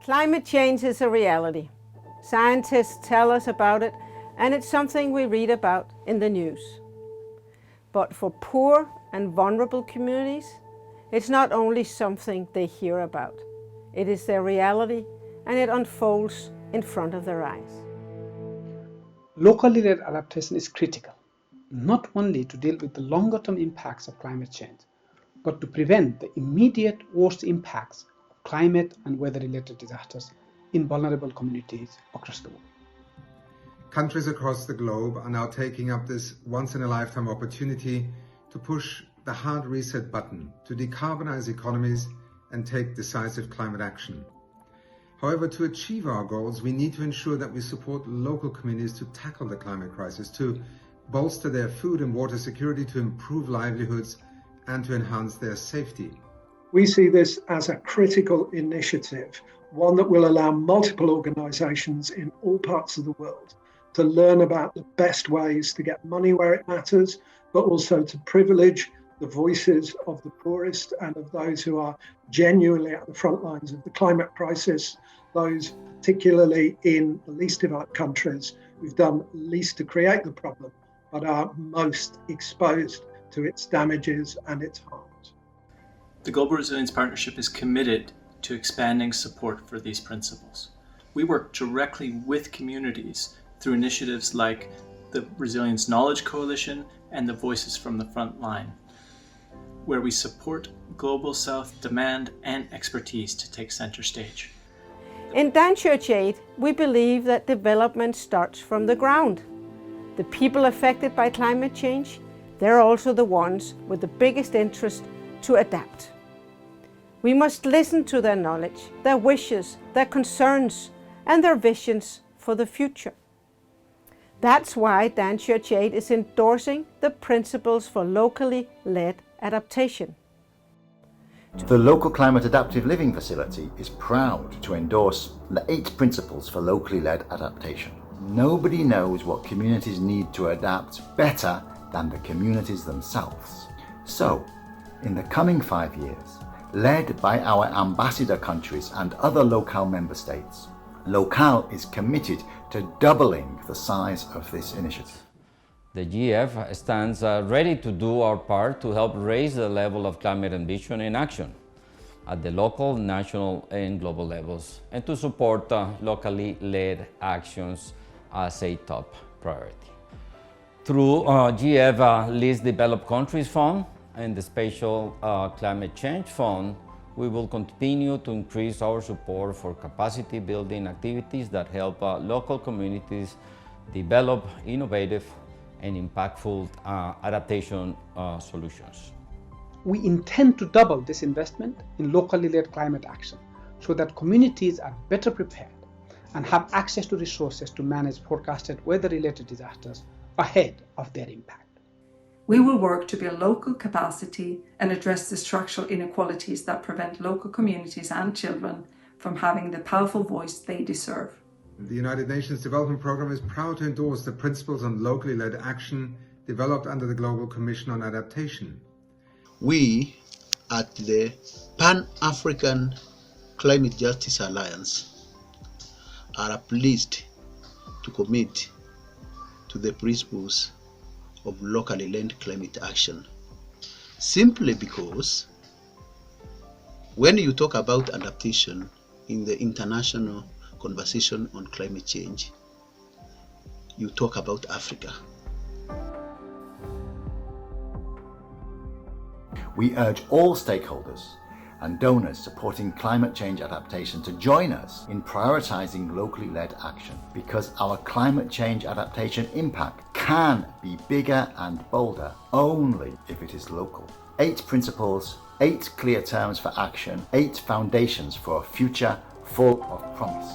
Climate change is a reality. Scientists tell us about it, and it's something we read about in the news. But for poor and vulnerable communities, it's not only something they hear about. It is their reality, and it unfolds in front of their eyes. Locally led adaptation is critical, not only to deal with the longer-term impacts of climate change, but to prevent the immediate worst impacts of climate and weather-related disasters in vulnerable communities across the world. Countries across the globe are now taking up this once-in-a-lifetime opportunity to push the hard reset button to decarbonize economies and take decisive climate action. However, to achieve our goals, we need to ensure that we support local communities to tackle the climate crisis, to bolster their food and water security, to improve livelihoods, and to enhance their safety. We see this as a critical initiative, one that will allow multiple organisations in all parts of the world to learn about the best ways to get money where it matters, but also to privilege the voices of the poorest and of those who are genuinely at the front lines of the climate crisis, those particularly in the least developed countries who've done least to create the problem, but are most exposed to its damages and its harms. The Global Resilience Partnership is committed to expanding support for these principles. We work directly with communities through initiatives like the Resilience Knowledge Coalition and the Voices from the Front Line, where we support Global South demand and expertise to take center stage. In Dan Church Aid, we believe that development starts from the ground. The people affected by climate change, they're also the ones with the biggest interest to adapt. We must listen to their knowledge, their wishes, their concerns, and their visions for the future. That's why Dan Church Aid is endorsing the principles for locally led adaptation. The Local Climate Adaptive Living Facility is proud to endorse the 8 principles for locally led adaptation. Nobody knows what communities need to adapt better than the communities themselves. So, in the coming 5 years, led by our ambassador countries and other Locale member states, Locale is committed to doubling the size of this initiative. The GF stands ready to do our part to help raise the level of climate ambition in action at the local, national, and global levels, and to support locally led actions as a top priority. Through GF Least Developed Countries Fund and the Spatial Climate Change Fund, we will continue to increase our support for capacity building activities that help local communities develop innovative and impactful adaptation solutions. We intend to double this investment in locally led climate action so that communities are better prepared and have access to resources to manage forecasted weather-related disasters ahead of their impact. We will work to build local capacity and address the structural inequalities that prevent local communities and children from having the powerful voice they deserve. The United Nations Development Programme is proud to endorse the principles on locally led action developed under the Global Commission on Adaptation. We at the Pan-African Climate Justice Alliance are pleased to commit to the principles of locally led climate action, simply because when you talk about adaptation in the international conversation on climate change, you talk about Africa. We urge all stakeholders and donors supporting climate change adaptation to join us in prioritizing locally led action, because our climate change adaptation impact can be bigger and bolder only if it is local. 8 principles, 8 clear terms for action, 8 foundations for a future full of promise.